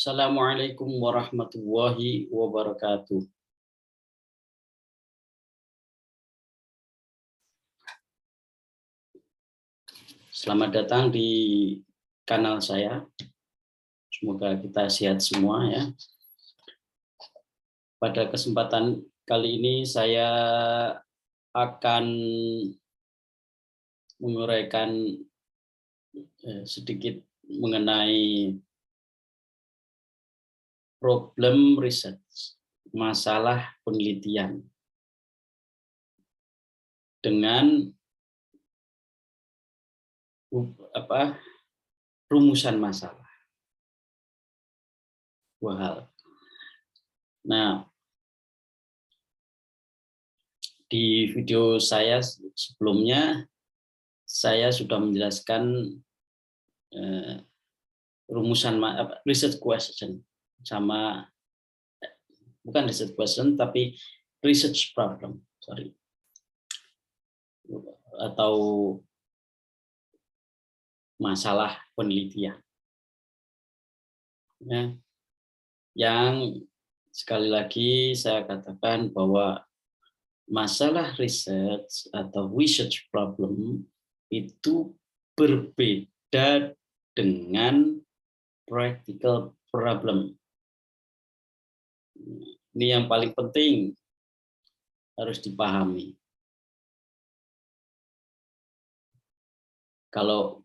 Assalamualaikum warahmatullahi wabarakatuh. Selamat datang di kanal saya. Semoga kita sehat semua ya. Pada kesempatan kali ini saya akan menguraikan sedikit mengenai problem riset, masalah penelitian dengan rumusan masalah. Dua hal. Nah, di video saya sebelumnya saya sudah menjelaskan rumusan research question sama bukan research question tapi research problem, atau masalah penelitian. Ya, yang sekali lagi saya katakan bahwa masalah research atau research problem itu berbeda dengan practical problem. Ini yang paling penting harus dipahami. Kalau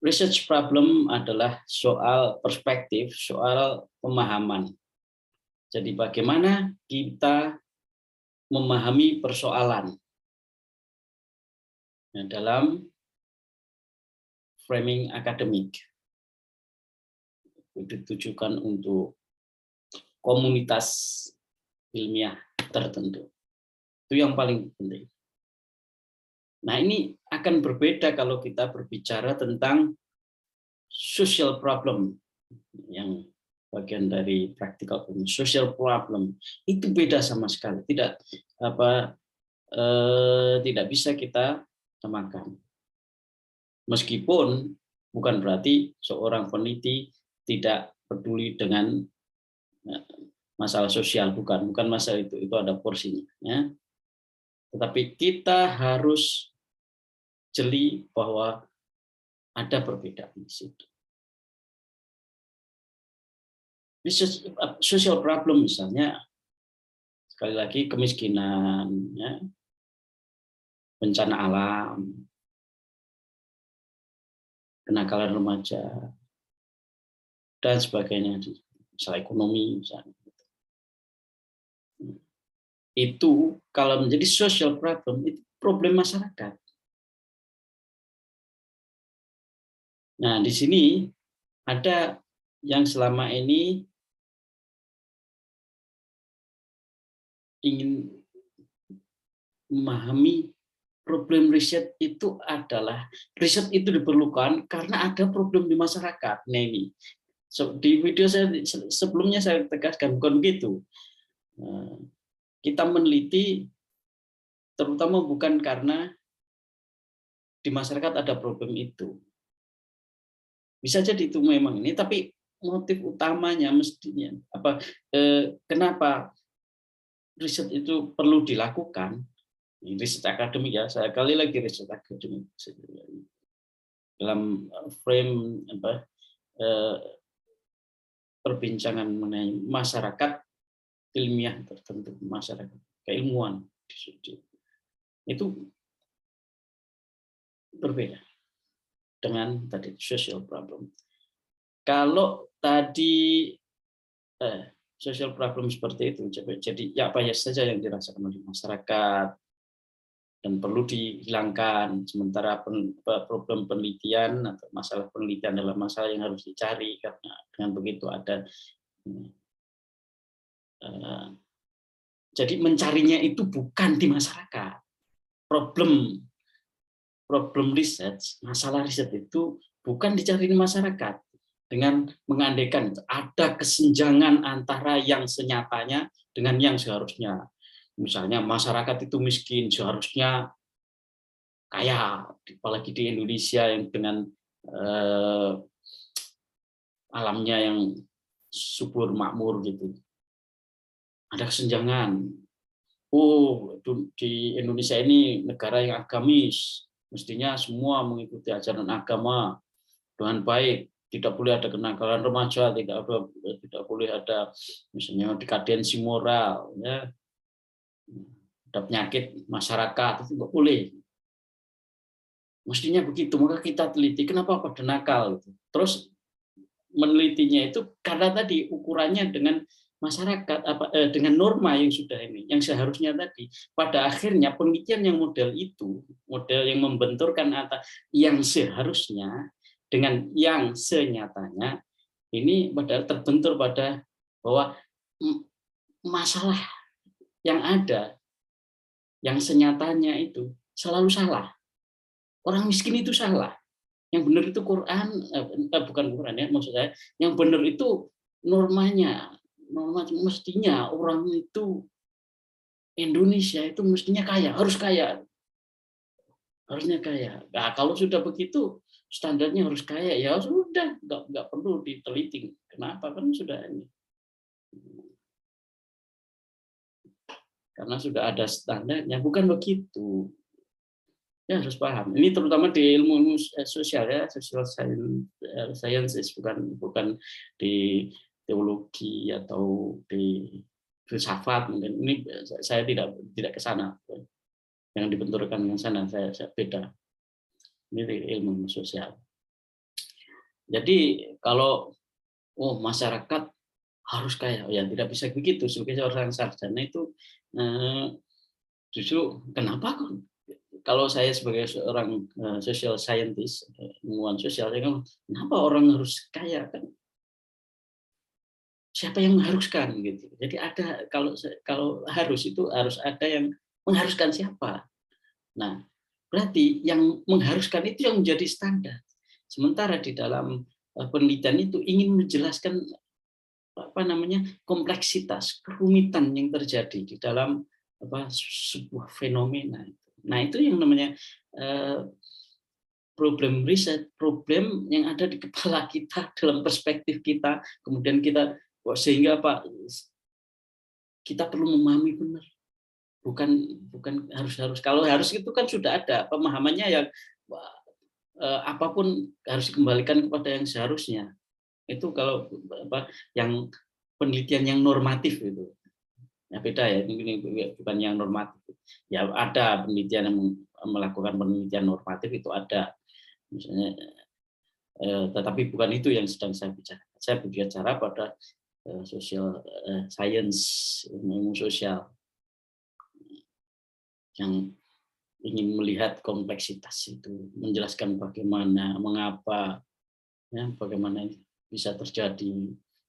research problem adalah soal perspektif, soal pemahaman. Jadi bagaimana kita memahami persoalan dalam framing akademik. Ditujukan untuk komunitas ilmiah tertentu. Itu yang paling penting. Nah, ini akan berbeda kalau kita berbicara tentang social problem, yang bagian dari practical problem. Social problem itu beda sama sekali, tidak bisa kita samakan. Meskipun bukan berarti seorang peneliti tidak peduli dengan masalah sosial, bukan masalah itu ada porsinya. Ya. Tetapi kita harus jeli bahwa ada perbedaan di situ. Social problem misalnya, sekali lagi kemiskinan, ya, bencana alam, kenakalan remaja, dan sebagainya, misalnya ekonomi, misalnya. Itu kalau menjadi social problem, itu problem masyarakat. Nah, di sini ada yang selama ini ingin memahami problem riset itu adalah riset itu diperlukan karena ada problem di masyarakat. Nah, ini di video saya sebelumnya saya tegaskan bukan begitu. Kita meneliti terutama bukan karena di masyarakat ada problem itu. Bisa jadi itu memang ini, tapi motif utamanya mestinya kenapa riset itu perlu dilakukan? Riset akademik ya, saya kali lagi riset akademik dalam frame perbincangan mengenai masyarakat ilmiah tertentu, masyarakat keilmuan itu berbeda dengan tadi social problem. Kalau tadi social problem seperti itu, jadi ya apa ya saja yang dirasakan oleh masyarakat dan perlu dihilangkan, sementara problem penelitian atau masalah penelitian adalah masalah yang harus dicari, karena dengan begitu ada jadi mencarinya itu bukan di masyarakat. Problem riset, masalah riset itu bukan dicari di masyarakat dengan mengandaikan ada kesenjangan antara yang senyatanya dengan yang seharusnya. Misalnya masyarakat itu miskin, seharusnya kaya, apalagi di Indonesia yang dengan alamnya yang subur makmur gitu. Ada kesenjangan. Oh, di Indonesia ini negara yang agamis, mestinya semua mengikuti ajaran agama dengan baik. Tidak boleh ada kenakalan remaja, tidak boleh ada misalnya dekadensi moral, ya, ada penyakit masyarakat, itu nggak boleh. Mestinya begitu, maka kita teliti kenapa pada nakal. Terus menelitinya itu karena tadi ukurannya dengan masyarakat dengan norma yang sudah ini yang seharusnya tadi pada akhirnya penelitian yang model yang membenturkan antara yang seharusnya dengan yang senyatanya ini padahal terbentur pada bahwa masalah yang ada yang senyatanya itu selalu salah. Orang miskin itu salah. Yang benar itu Quran, bukan Quran ya, maksud saya, yang benar itu normanya, norma mestinya orang itu Indonesia itu mestinya kaya, harusnya kaya. Nah, kalau sudah begitu standarnya harus kaya, ya sudah, nggak perlu diteliti. Kenapa? Kan sudah ini. Karena sudah ada standarnya, bukan begitu. Ya harus paham. Ini terutama di ilmu sosial ya, social sciences, bukan di teologi atau di filsafat mungkin. Ini saya tidak ke sana. Yang dibenturkan dengan sana saya beda. Ini ilmu sosial. Jadi kalau masyarakat harus kaya, ya tidak bisa begitu. Sebagai seorang sarjana itu justru kenapa kok? Kalau saya sebagai seorang social scientist, ilmuwan sosial, saya kan, kenapa orang harus kaya kan? Siapa yang mengharuskan gitu? Jadi ada kalau harus itu harus ada yang mengharuskan siapa. Nah, berarti yang mengharuskan itu yang menjadi standar. Sementara di dalam penelitian itu ingin menjelaskan kompleksitas, kerumitan yang terjadi di dalam sebuah fenomena. Nah, itu yang namanya problem riset, problem yang ada di kepala kita, dalam perspektif kita, kemudian kita sehingga kita perlu memahami benar. Bukan harus kalau harus itu kan sudah ada pemahamannya yang apapun harus dikembalikan kepada yang seharusnya. Itu kalau yang penelitian yang normatif itu. Ya beda ya, ini bukan yang normatif. Ya ada penelitian yang melakukan penelitian normatif itu ada, misalnya, tetapi bukan itu yang sedang saya bicara. Saya berbicara pada social science, ilmu sosial yang ingin melihat kompleksitas itu, menjelaskan bagaimana, mengapa, ya, bagaimana bisa terjadi.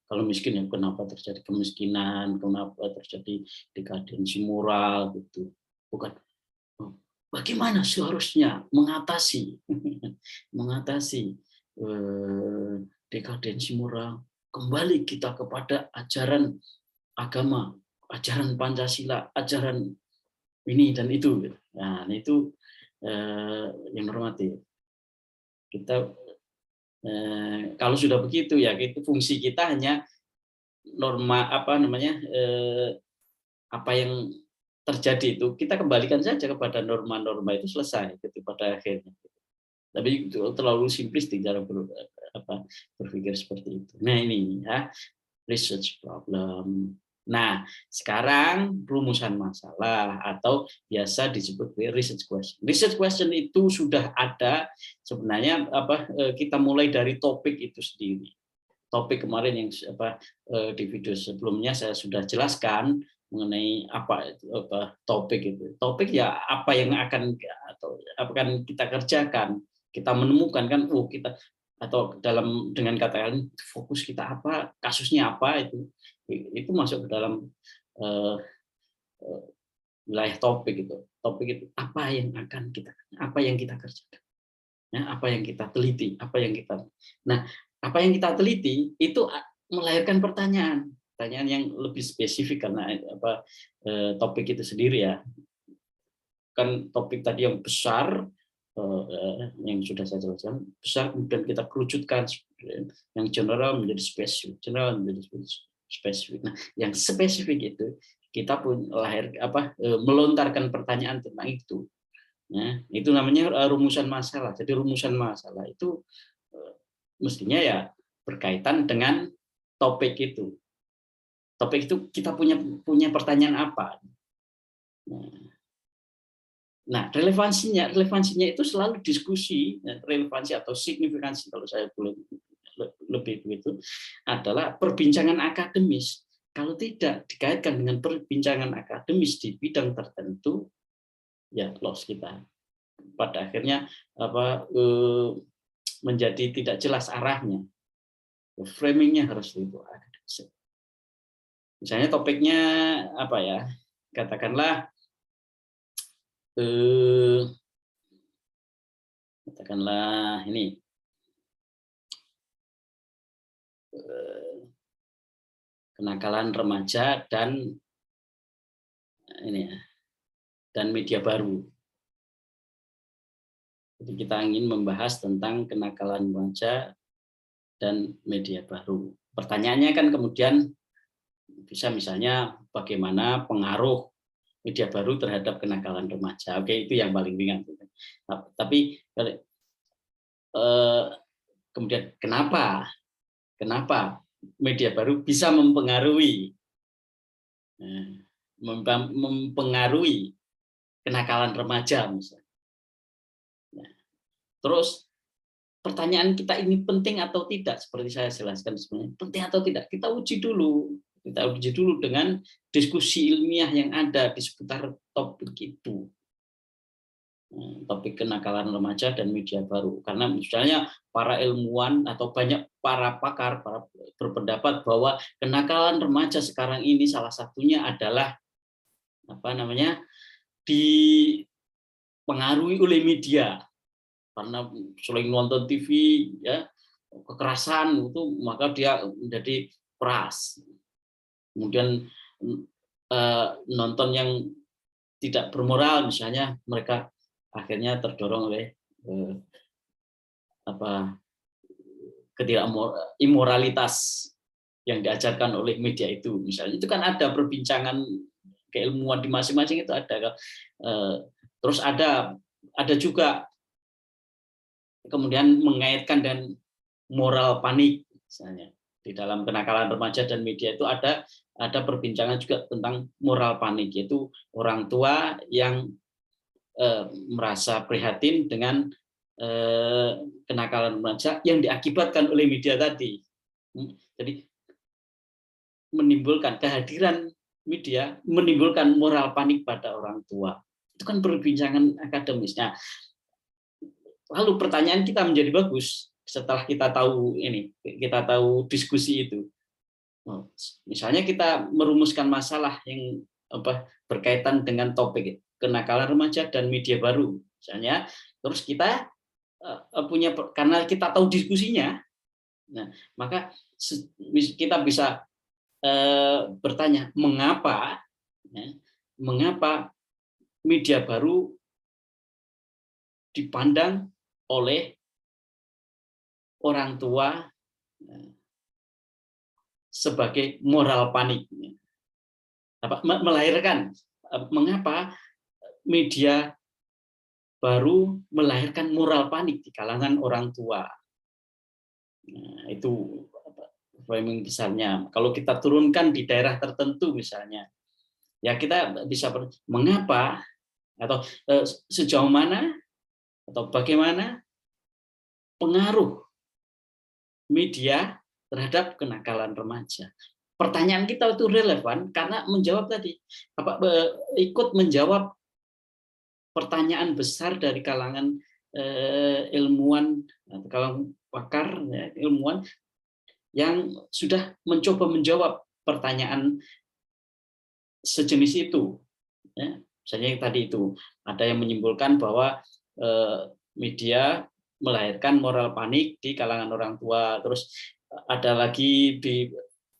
Kalau miskin ya kenapa terjadi kemiskinan, kenapa terjadi dekadensi moral gitu. Bukan bagaimana seharusnya mengatasi dekadensi moral. Kembali kita kepada ajaran agama, ajaran Pancasila, ajaran ini dan itu. Nah, itu yang normatif. Kita kalau sudah begitu ya itu fungsi kita hanya norma apa yang terjadi itu kita kembalikan saja kepada norma-norma itu, selesai gitu pada akhirnya. Tapi itu terlalu simplistik cara berpikir seperti itu. Nah ini ya research problem. Nah, sekarang rumusan masalah atau biasa disebut research question. Research question itu sudah ada sebenarnya kita mulai dari topik itu sendiri. Topik kemarin yang di video sebelumnya saya sudah jelaskan mengenai topik itu. Topik ya apa yang akan kita kerjakan. Kita menemukan kan kita atau dengan kata lain fokus kita apa, kasusnya apa, itu masuk ke dalam wilayah topik itu. Topik itu apa yang kita kerjakan, ya, apa yang kita teliti, apa yang kita teliti itu melahirkan pertanyaan yang lebih spesifik karena topik itu sendiri ya. Kan topik tadi yang besar yang sudah saya jelaskan besar, kemudian kita kerucutkan yang general menjadi spesifik, general menjadi spesifik. Nah, yang spesifik itu kita pun melontarkan pertanyaan tentang itu. Nah, itu namanya rumusan masalah. Jadi rumusan masalah itu mestinya ya berkaitan dengan topik itu. Topik itu kita punya pertanyaan apa? Nah, relevansinya itu selalu diskusi, relevansi atau signifikansi kalau saya boleh lebih begitu adalah perbincangan akademis. Kalau tidak dikaitkan dengan perbincangan akademis di bidang tertentu, ya loss kita. Pada akhirnya menjadi tidak jelas arahnya. Framingnya harus itu akademis. Misalnya topiknya apa ya? Katakanlah ini kenakalan remaja dan media baru. Jadi kita ingin membahas tentang kenakalan remaja dan media baru. Pertanyaannya kan kemudian bisa misalnya bagaimana pengaruh media baru terhadap kenakalan remaja. Oke, itu yang paling ringan. Tapi kemudian kenapa media baru bisa mempengaruhi kenakalan remaja misalnya. Nah, terus pertanyaan kita ini penting atau tidak, seperti saya jelaskan sebenarnya penting atau tidak, kita uji dulu dengan diskusi ilmiah yang ada di seputar topik itu, topik kenakalan remaja dan media baru. Karena misalnya para ilmuwan atau banyak para pakar berpendapat bahwa kenakalan remaja sekarang ini salah satunya adalah dipengaruhi oleh media, karena sering nonton TV ya, kekerasan itu, maka dia menjadi keras. Kemudian nonton yang tidak bermoral misalnya, mereka akhirnya terdorong oleh imoralitas yang diajarkan oleh media itu misalnya. Itu kan ada perbincangan keilmuan di masing-masing itu ada. Terus ada juga kemudian mengaitkan dan moral panik misalnya. Di dalam kenakalan remaja dan media itu ada perbincangan juga tentang moral panik, yaitu orang tua yang merasa prihatin dengan kenakalan remaja yang diakibatkan oleh media tadi. Jadi menimbulkan kehadiran media menimbulkan moral panik pada orang tua. Itu kan perbincangan akademisnya. Lalu pertanyaan kita menjadi bagus setelah kita tahu diskusi itu. Misalnya kita merumuskan masalah yang berkaitan dengan topik kenakalan remaja dan media baru, misalnya, terus kita karena kita tahu diskusinya, nah maka kita bisa bertanya mengapa media baru dipandang oleh orang tua sebagai moral panik. Mengapa media baru melahirkan moral panik di kalangan orang tua? Nah, itu framing besarnya. Kalau kita turunkan di daerah tertentu misalnya, ya kita bisa mengapa atau sejauh mana atau bagaimana pengaruh media terhadap kenakalan remaja. Pertanyaan kita itu relevan karena menjawab tadi, ikut menjawab pertanyaan besar dari kalangan ilmuwan, kalangan pakar, ya, ilmuwan yang sudah mencoba menjawab pertanyaan sejenis itu. Ya, misalnya yang tadi itu ada yang menyimpulkan bahwa media melahirkan moral panik di kalangan orang tua. Terus ada lagi di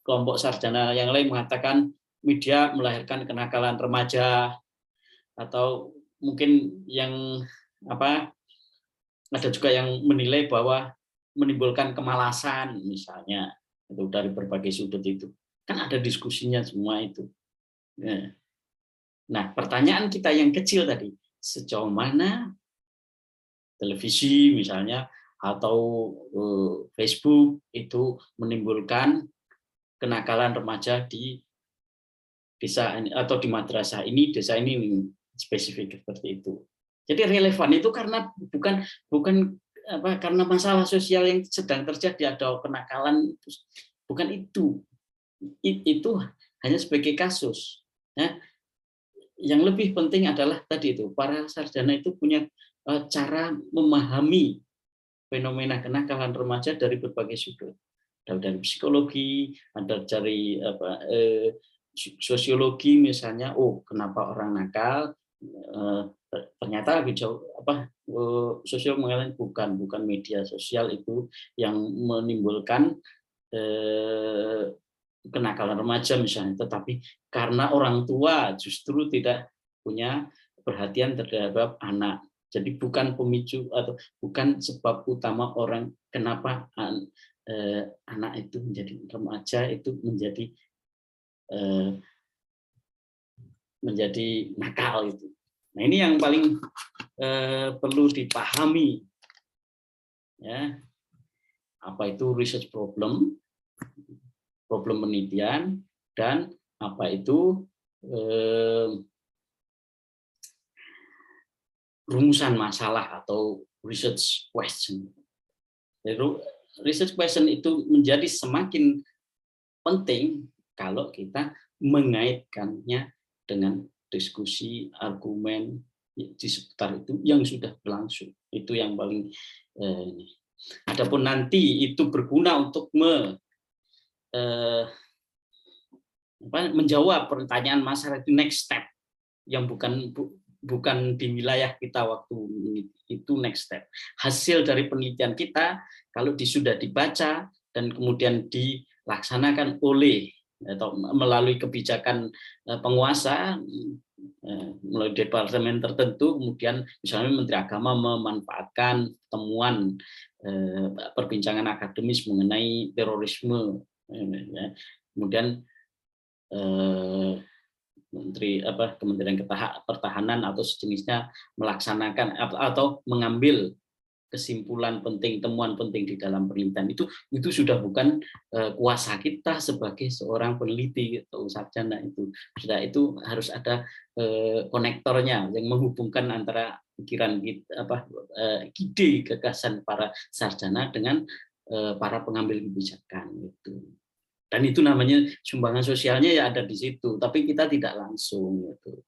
kelompok sarjana yang lain mengatakan media melahirkan kenakalan remaja, atau mungkin yang Ada juga yang menilai bahwa menimbulkan kemalasan misalnya, itu dari berbagai sudut itu. Kan ada diskusinya semua itu. Nah, pertanyaan kita yang kecil tadi, sejauh mana televisi misalnya atau Facebook itu menimbulkan kenakalan remaja di desa ini, atau di madrasah ini, desa ini spesifik seperti itu. Jadi relevan itu karena bukan karena masalah sosial yang sedang terjadi atau kenakalan, bukan itu. Itu hanya sebagai kasus. Nah, yang lebih penting adalah tadi itu, para sarjana itu punya cara memahami fenomena kenakalan remaja dari berbagai sudut. Ada dari psikologi, ada dari sosiologi misalnya, kenapa orang nakal, ternyata lebih jauh sosial mengatakan bukan media sosial itu yang menimbulkan kenakalan remaja misalnya, tetapi karena orang tua justru tidak punya perhatian terhadap anak. Jadi bukan pemicu atau bukan sebab utama orang kenapa anak itu menjadi remaja itu menjadi nakal itu. Nah, ini yang paling perlu dipahami, ya. Apa itu research problem penelitian, dan apa itu rumusan masalah atau research question. Research question itu menjadi semakin penting kalau kita mengaitkannya dengan diskusi, argumen di seputar itu yang sudah berlangsung. Itu yang paling adapun nanti itu berguna untuk menjawab pertanyaan masyarakat, next step yang bukan di wilayah kita waktu itu, next step. Hasil dari penelitian kita kalau sudah dibaca dan kemudian dilaksanakan oleh atau melalui kebijakan penguasa, melalui departemen tertentu, kemudian misalnya Menteri Agama memanfaatkan temuan perbincangan akademis mengenai terorisme, kemudian Kementerian Pertahanan atau sejenisnya melaksanakan atau mengambil kesimpulan penting, temuan penting di dalam penelitian itu sudah bukan kuasa kita sebagai seorang peneliti atau sarjana. Sudah itu harus ada konektornya yang menghubungkan antara pikiran ide gagasan para sarjana dengan para pengambil kebijakan itu. Dan itu namanya sumbangan sosialnya ya ada di situ, tapi kita tidak langsung gitu.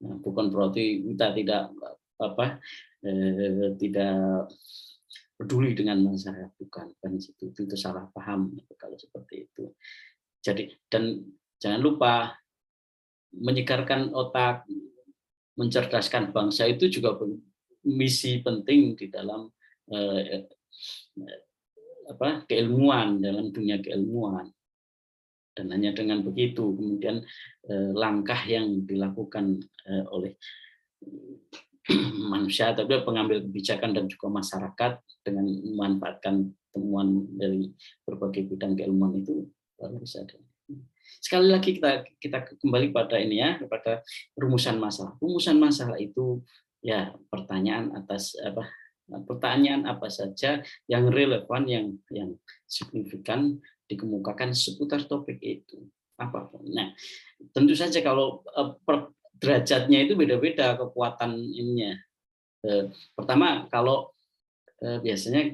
Nah, bukan berarti kita tidak tidak peduli dengan masyarakat, bukan itu salah paham kalau seperti itu. Jadi, dan jangan lupa menyegarkan otak, mencerdaskan bangsa itu juga misi penting di dalam keilmuan, dalam dunia keilmuan. Dan hanya dengan begitu kemudian langkah yang dilakukan oleh manusia atau pengambil kebijakan dan juga masyarakat dengan memanfaatkan temuan dari berbagai bidang keilmuan itu baru bisa ada. Sekali lagi kita kembali pada ini ya, kepada rumusan masalah. Rumusan masalah itu ya pertanyaan apa saja yang relevan, yang signifikan dikemukakan seputar topik itu apapun. Nah, tentu saja kalau derajatnya itu beda-beda kekuatan ininya. Pertama kalau biasanya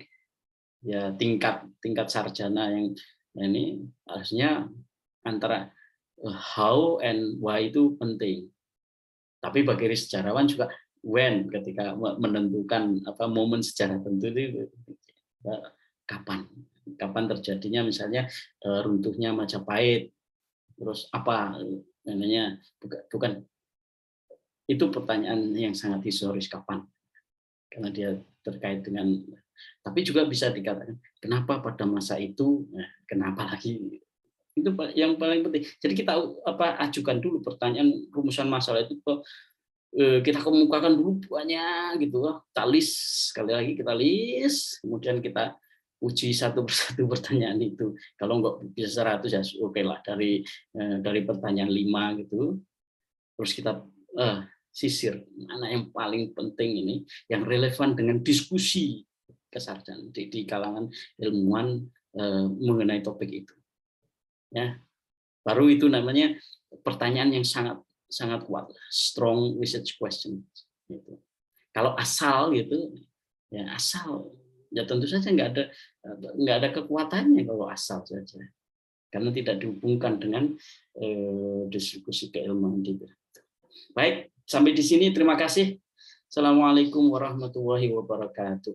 ya tingkat sarjana yang ini harusnya antara how and why itu penting. Tapi bagi sejarawan juga when, ketika menentukan momen sejarah tentu itu kapan terjadinya misalnya runtuhnya Majapahit, terus apa namanya, bukan itu pertanyaan yang sangat historis kapan, karena dia terkait dengan, tapi juga bisa dikatakan kenapa pada masa itu, kenapa lagi, itu yang paling penting. Jadi kita ajukan dulu pertanyaan rumusan masalah itu kita kemukakan dulu banyak gitu, kita list sekali lagi, kita list, kemudian kita uji satu persatu pertanyaan itu. Kalau nggak bisa 100 ya oke lah, dari pertanyaan 5 gitu, terus kita sisir mana yang paling penting ini, yang relevan dengan diskusi kesarjanaan di kalangan ilmuwan mengenai topik itu. Ya, baru itu namanya pertanyaan yang sangat sangat kuat, strong research question. Gitu. Kalau asal gitu, ya asal, ya tentu saja nggak ada kekuatannya kalau asal saja, karena tidak dihubungkan dengan diskusi keilmuan gitu. Baik, sampai di sini. Terima kasih. Assalamualaikum warahmatullahi wabarakatuh.